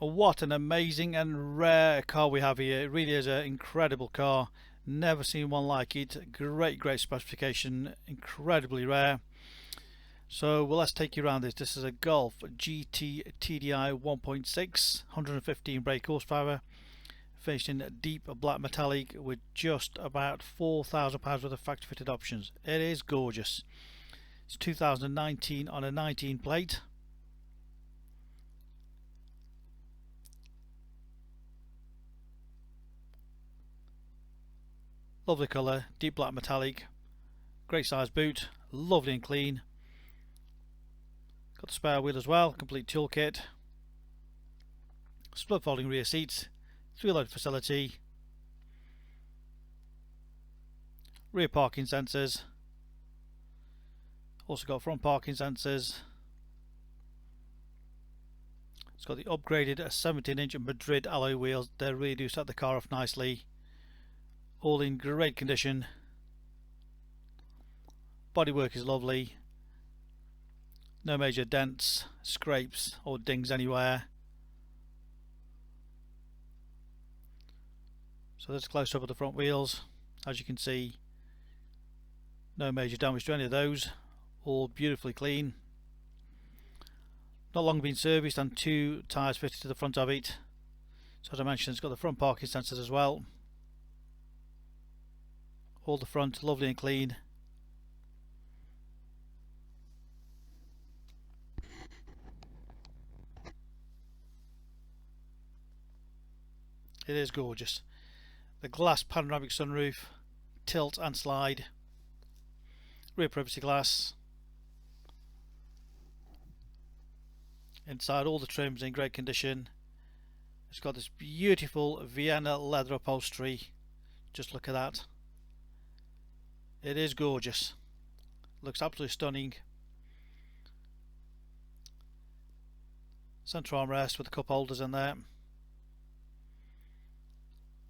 What an amazing and rare car we have here. It really is an incredible car. Never seen one like it. Great specification. Incredibly rare. So well, let's take you around this. This is a Golf GT TDI 1.6, 115 brake horsepower, finished in deep black metallic with just about £4,000 worth of factory fitted options. It is gorgeous. It's 2019 on a 19 plate. Lovely colour, deep black metallic, great size boot, lovely and clean. Got the spare wheel as well, complete toolkit. Split folding rear seats, 3-load facility, rear parking sensors, also got front parking sensors. It's got the upgraded 17-inch Madrid Ally wheels. They really do set the car off nicely. All in great condition. Bodywork is lovely. No major dents, scrapes or dings anywhere. So there's a close up of the front wheels. As you can see, no major damage to any of those. All beautifully clean. Not long been serviced and 2 tyres fitted to the front of it. So as I mentioned, it's got the front parking sensors as well. All the front lovely and clean. It is gorgeous. The glass panoramic sunroof, tilt and slide, rear privacy glass. Inside all the trims in great condition. It's got this beautiful Vienna leather upholstery. Just look at that. It is gorgeous. Looks absolutely stunning. Centre armrest with the cup holders in there.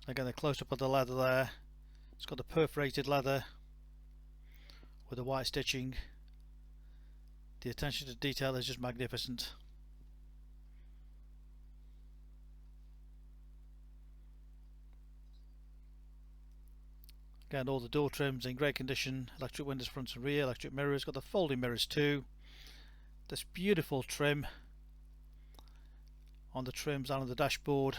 Again, a close up of the leather there. It's got the perforated leather with the white stitching. The attention to detail is just magnificent. Again, all the door trims in great condition. Electric windows front and rear, electric mirrors. Got the folding mirrors too. This beautiful trim on the trims and on the dashboard.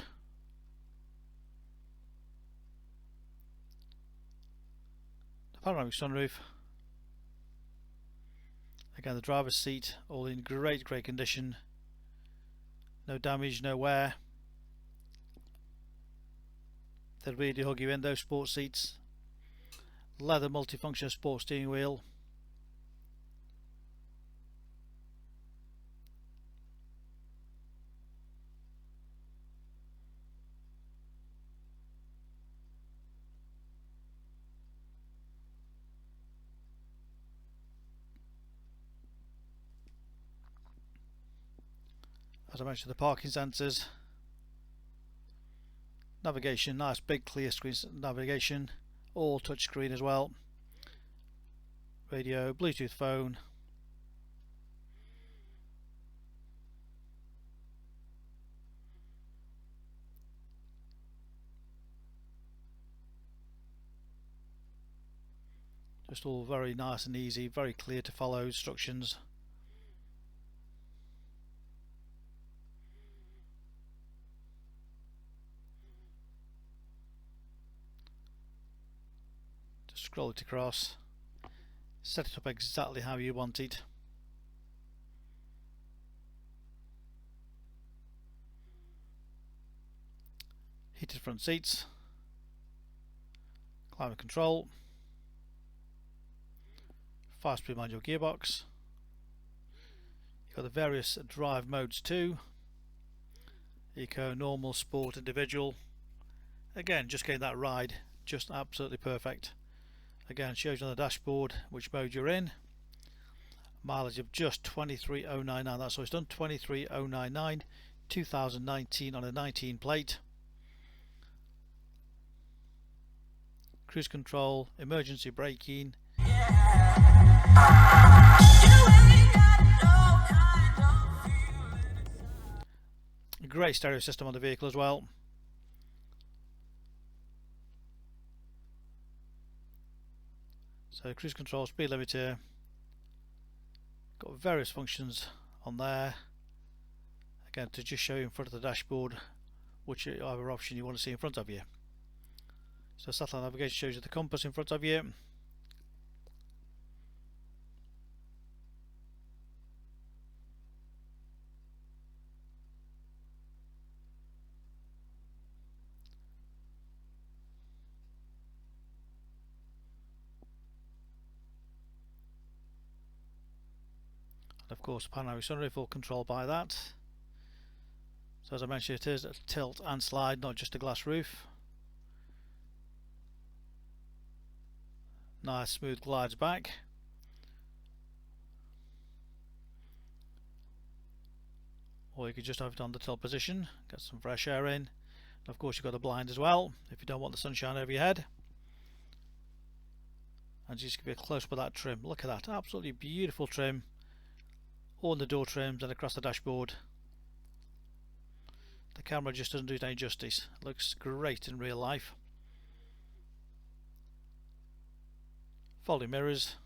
The panoramic sunroof. Again, the driver's seat all in great condition. No damage, no wear. They really hug you in, those sports seats. Leather multifunction sport steering wheel. As I mentioned, the parking sensors. Navigation, nice big clear screen navigation. All touchscreen as well. Radio, Bluetooth phone. Just all very nice and easy, very clear to follow instructions. Scroll it across, set it up exactly how you want it. Heated front seats, climate control, 5-speed manual gearbox. You've got the various drive modes too: eco, normal, sport, individual. Again, just getting that ride just absolutely perfect. Again, shows you on the dashboard which mode you're in. Mileage of just 23,099. That's what it's done, 23,099, 2019 on a 19 plate. Cruise control, emergency braking. Great stereo system on the vehicle as well. So cruise control, speed limiter, got various functions on there. Again, to just show you in front of the dashboard whichever option you want to see in front of you. So satellite navigation shows you the compass in front of you. And of course, panoramic sunroof all controlled by that. So as I mentioned, it is a tilt and slide, not just a glass roof. Nice smooth glides back. Or you could just have it on the tilt position, get some fresh air in. And of course you've got a blind as well, if you don't want the sunshine over your head. And just give you a close up of that trim. Look at that, absolutely beautiful trim. All in the door trims and across the dashboard. The camera just doesn't do it any justice. It looks great in real life. Folding mirrors.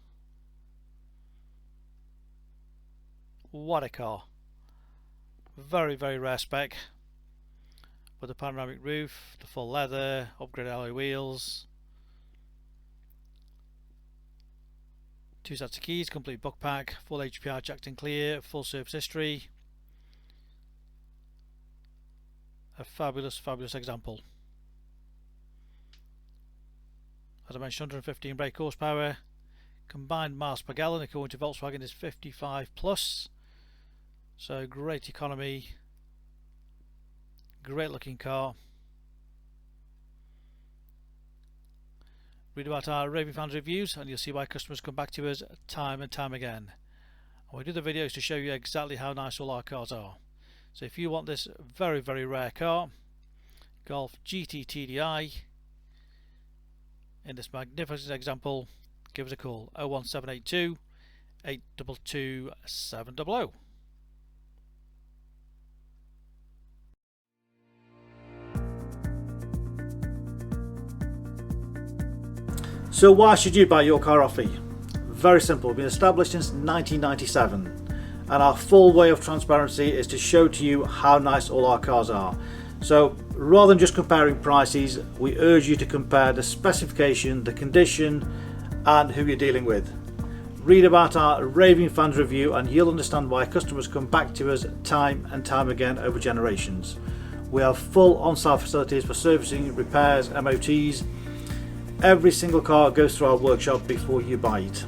What a car. Very, very rare spec. With the panoramic roof, the full leather, upgraded alloy wheels. 2 sets of keys, complete book pack, full HPI checked and clear, full service history. A fabulous, fabulous example. As I mentioned, 115 brake horsepower. Combined miles per gallon according to Volkswagen is 55 plus. So great economy. Great looking car. Read about our raving fans reviews and you'll see why customers come back to us time and time again. And we do the videos to show you exactly how nice all our cars are. So if you want this very, very rare car, Golf GT TDI, in this magnificent example, give us a call 01782 822 700. So why should you buy your car off me? Very simple, we've been established since 1997 and our full way of transparency is to show to you how nice all our cars are. So rather than just comparing prices, we urge you to compare the specification, the condition and who you're dealing with. Read about our raving fans review and you'll understand why customers come back to us time and time again over generations. We have full on-site facilities for servicing, repairs, MOTs. Every single car goes through our workshop before you buy it.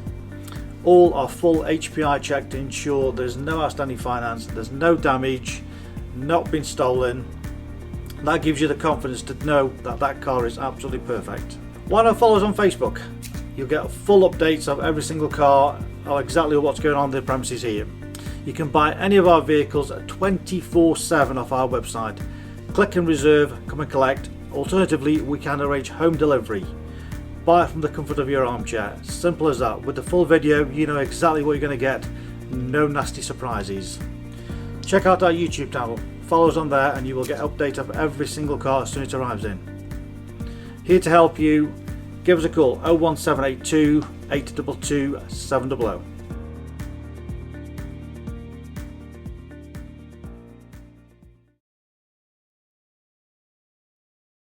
All are full HPI checked to ensure there's no outstanding finance, there's no damage, not been stolen. That gives you the confidence to know that that car is absolutely perfect. Why not follow us on Facebook? You'll get full updates of every single car, of exactly what's going on in the premises here. You can buy any of our vehicles 24/7 off our website. Click and reserve, come and collect. Alternatively, we can arrange home delivery. Buy it from the comfort of your armchair. Simple as that. With the full video, you know exactly what you're going to get. No nasty surprises. Check out our YouTube channel. Follow us on there and you will get updates of every single car as soon as it arrives in. Here to help you. Give us a call 01782 822 700.